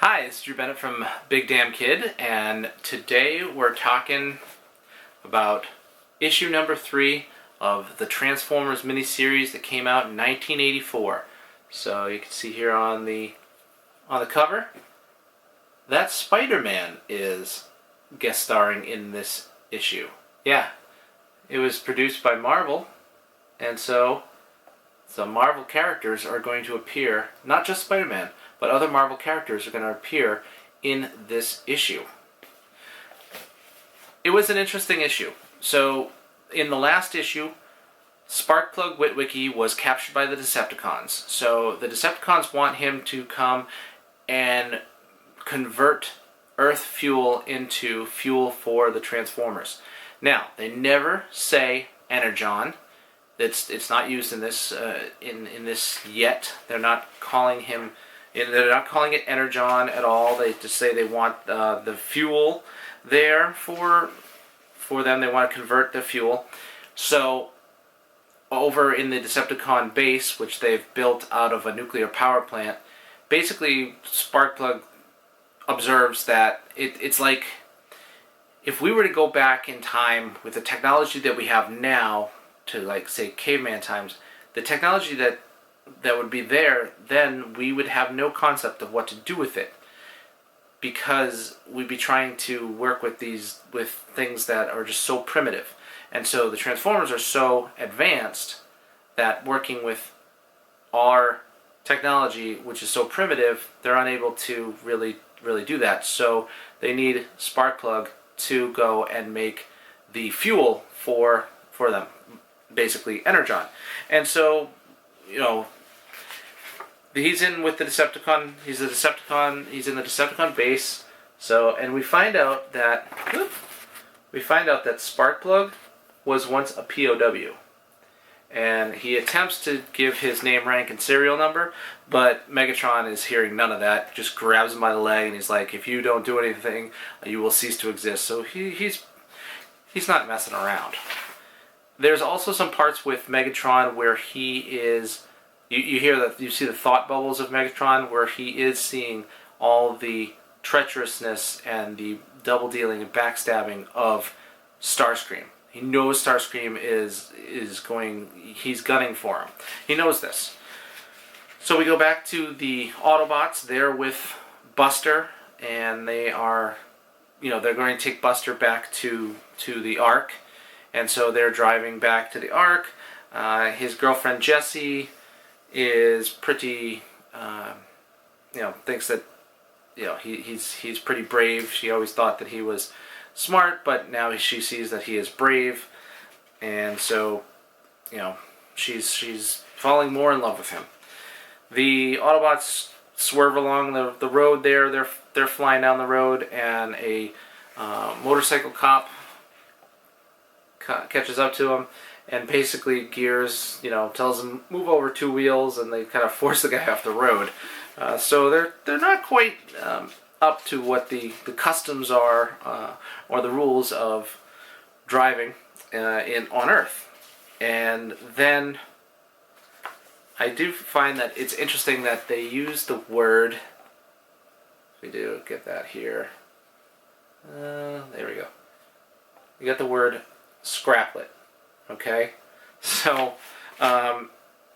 Hi, it's Drew Bennett from Big Damn Kid, and today we're talking about issue number 3 of the Transformers miniseries that came out in 1984. So you can see here on the cover that Spider-Man is guest starring in this issue. Yeah, it was produced by Marvel, and so some Marvel characters are going to appear, not just Spider-Man, but other Marvel characters are going to appear in this issue. It was an interesting issue. So, in the last issue, Sparkplug Witwicky was captured by the Decepticons. So, the Decepticons want him to come and convert Earth fuel into fuel for the Transformers. Now, they never say Energon. It's not used in this in this yet. They're not calling him. They're not calling it Energon at all. They just say they want the fuel there for them. They want to convert the fuel. So over in the Decepticon base, which they've built out of a nuclear power plant, basically Sparkplug observes that it's like if we were to go back in time with the technology that we have now to, like, say, caveman times, the technology that would be there, then we would have no concept of what to do with it, because we'd be trying to work with things that are just so primitive. And so the Transformers are so advanced that working with our technology, which is so primitive, they're unable to really do that. So they need Sparkplug to go and make the fuel for them, basically Energon. And so, you know, he's in with the Decepticon. He's a Decepticon. He's in the Decepticon base. So, and we find out that Sparkplug was once a POW, and he attempts to give his name, rank, and serial number, but Megatron is hearing none of that. Just grabs him by the leg, and he's like, "If you don't do anything, you will cease to exist." So he's not messing around. There's also some parts with Megatron where he is. You hear that, you see the thought bubbles of Megatron, where he is seeing all the treacherousness and the double dealing and backstabbing of Starscream. He knows Starscream he's gunning for him. He knows this. So we go back to the Autobots. They're with Buster, and they are, they're going to take Buster back to the Ark. And so they're driving back to the Ark. His girlfriend Jessie is pretty, thinks that, he's pretty brave. She always thought that he was smart, but now she sees that he is brave, and so, she's falling more in love with him. The Autobots swerve along the road there. They're flying down the road, and a motorcycle cop catches up to him, and basically Gears, tells him move over 2 wheels, and they kind of force the guy off the road. So they're not quite up to what the customs are or the rules of driving on Earth. And then I do find that it's interesting that they use the word. We do get that here. There we go. You got the word scraplet. Okay, so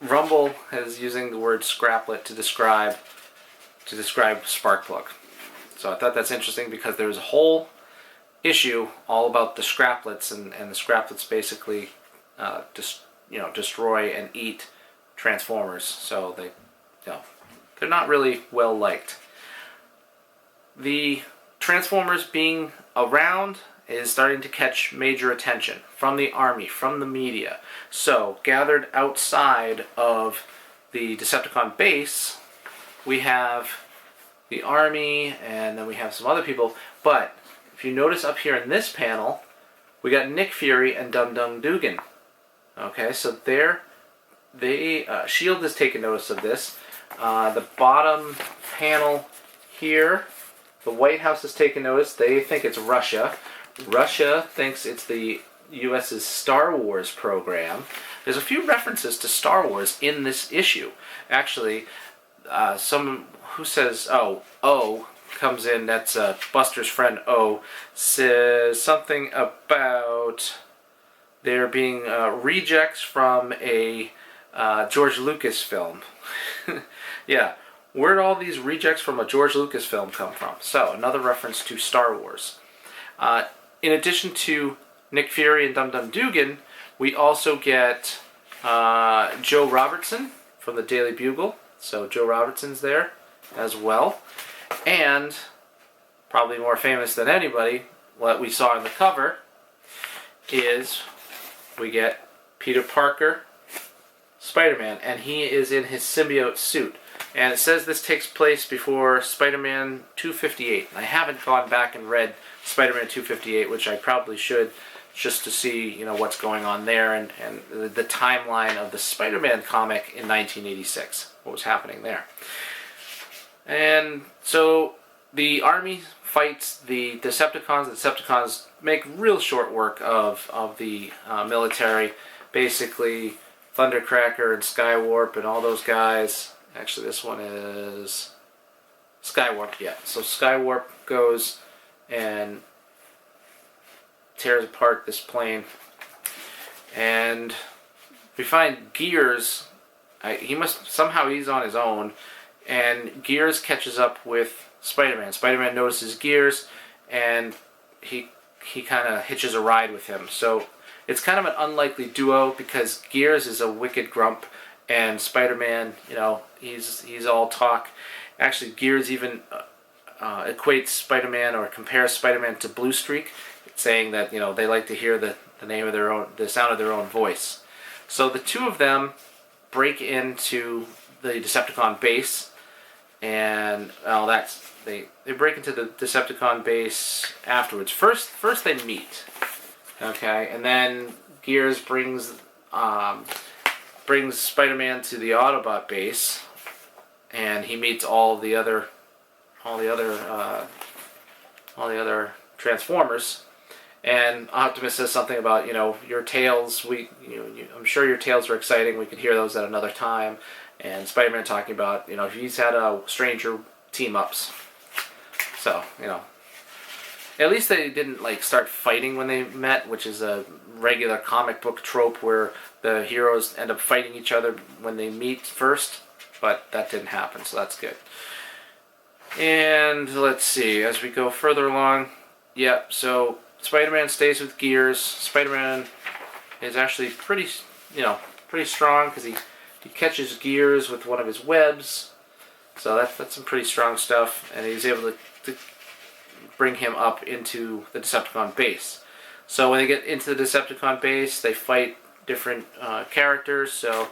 Rumble is using the word scraplet to describe Sparkplug. So I thought that's interesting, because there's a whole issue all about the scraplets, and the scraplets basically destroy and eat Transformers. So they're not really well liked. The Transformers being around is starting to catch major attention from the army, from the media. So, gathered outside of the Decepticon base, we have the army, and then we have some other people. But if you notice up here in this panel, we got Nick Fury and Dum Dum Dugan. Okay, so S.H.I.E.L.D. has taken notice of this. The bottom panel here, the White House has taken notice. They think it's Russia. Russia thinks it's the U.S.'s Star Wars program. There's a few references to Star Wars in this issue. Actually, someone who says, comes in. That's Buster's friend O. Says something about there being rejects from a George Lucas film. Yeah, where'd all these rejects from a George Lucas film come from? So, another reference to Star Wars. In addition to Nick Fury and Dum Dum Dugan, we also get Joe Robertson from the Daily Bugle. So Joe Robertson's there as well. And, probably more famous than anybody, what we saw in the cover is we get Peter Parker, Spider-Man, and he is in his symbiote suit. And it says this takes place before Spider-Man 258. I haven't gone back and read Spider-Man 258, which I probably should, just to see, what's going on there and the timeline of the Spider-Man comic in 1986. What was happening there. And so the army fights the Decepticons. The Decepticons make real short work of the military. Basically, Thundercracker and Skywarp and all those guys. Actually, this one is Skywarp, yeah. So Skywarp goes and tears apart this plane. And we find Gears, he's on his own, and Gears catches up with Spider-Man. Spider-Man notices Gears, and he kind of hitches a ride with him. So it's kind of an unlikely duo because Gears is a wicked grump, and Spider-Man, he's all talk. Actually, Gears even equates Spider-Man or compares Spider-Man to Blue Streak, saying that they like to hear the sound of their own voice. So the two of them break into the Decepticon base, and they break into the Decepticon base afterwards. First they meet, okay, and then Gears brings Spider-Man to the Autobot base, and he meets all the other Transformers. And Optimus says something about, your tales, I'm sure your tales are exciting, we could hear those at another time. And Spider-Man talking about, he's had stranger team-ups. So, at least they didn't, start fighting when they met, which is a regular comic book trope where the heroes end up fighting each other when they meet first. But that didn't happen, so that's good. And let's see, as we go further along, so Spider-Man stays with Gears. Spider-Man is actually pretty strong because he catches Gears with one of his webs. So that's some pretty strong stuff, and he's able to bring him up into the Decepticon base. So when they get into the Decepticon base, they fight different characters. So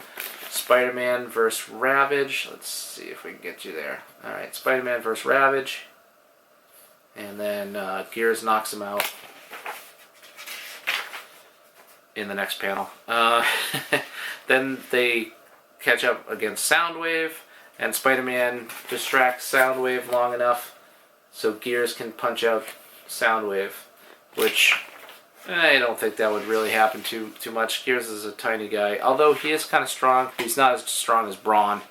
Spider-Man versus Ravage. Let's see if we can get you there. Alright, Spider-Man versus Ravage. And then Gears knocks him out in the next panel. Then they catch up against Soundwave, and Spider-Man distracts Soundwave long enough so Gears can punch out Soundwave, which I don't think that would really happen too much. Gears is a tiny guy, although he is kind of strong. He's not as strong as Brawn.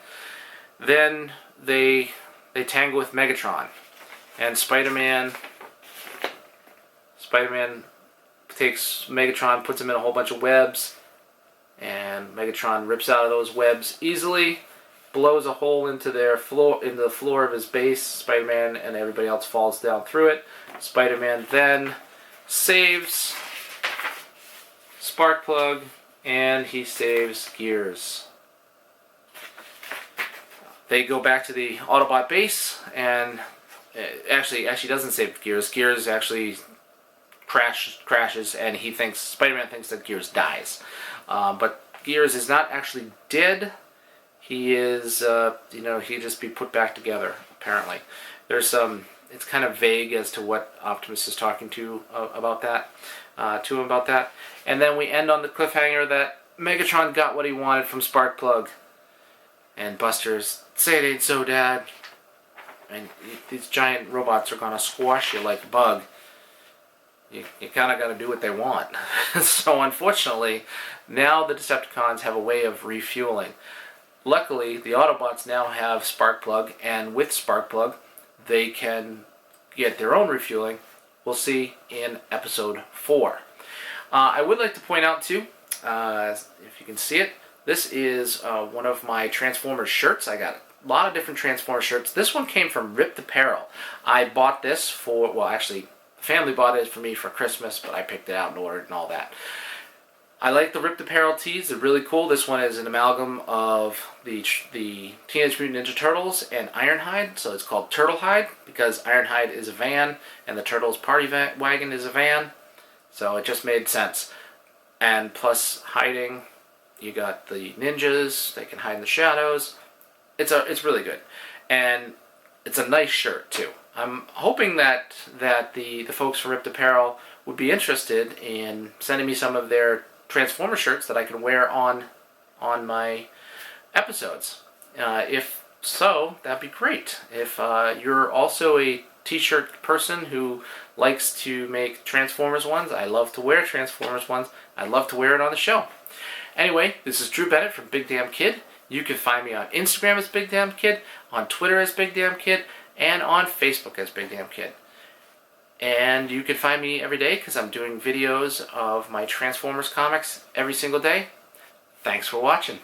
Then they tangle with Megatron, and Spider-Man takes Megatron, puts him in a whole bunch of webs, and Megatron rips out of those webs easily, blows a hole into the floor of his base. Spider-Man and everybody else falls down through it. Spider-Man then saves Sparkplug, and he saves Gears. They go back to the Autobot base, and actually doesn't save Gears. Gears actually crashes, and Spider-Man thinks that Gears dies. But Gears is not actually dead. He is, he just be put back together, apparently. There's it's kind of vague as to what Optimus is talking to him about that. And then we end on the cliffhanger that Megatron got what he wanted from Sparkplug. And Buster's, say it ain't so, Dad. And these giant robots are gonna squash you like a bug. You kind of got to do what they want. So unfortunately, now the Decepticons have a way of refueling. Luckily, the Autobots now have Sparkplug, and with Sparkplug, they can get their own refueling, we'll see in episode 4. I would like to point out too, if you can see it, this is one of my Transformers shirts. I got a lot of different Transformers shirts. This one came from Ripped Apparel. I bought this for, well, actually, the family bought it for me for Christmas, but I picked it out and ordered and all that. I like the Ripped Apparel tees. They're really cool. This one is an amalgam of the Teenage Mutant Ninja Turtles and Ironhide, so it's called Turtlehide because Ironhide is a van and the Turtles party wagon is a van, so it just made sense. And plus hiding, you got the ninjas. They can hide in the shadows. It's really good, and it's a nice shirt too. I'm hoping that the folks from Ripped Apparel would be interested in sending me some of their Transformer shirts that I can wear on my episodes. If so, that'd be great. If you're also a t-shirt person who likes to make Transformers ones, I love to wear Transformers ones. I'd love to wear it on the show. Anyway, this is Drew Bennett from Big Damn Kid. You can find me on Instagram as Big Damn Kid, on Twitter as Big Damn Kid, and on Facebook as Big Damn Kid. And you can find me every day because I'm doing videos of my Transformers comics every single day. Thanks for watching.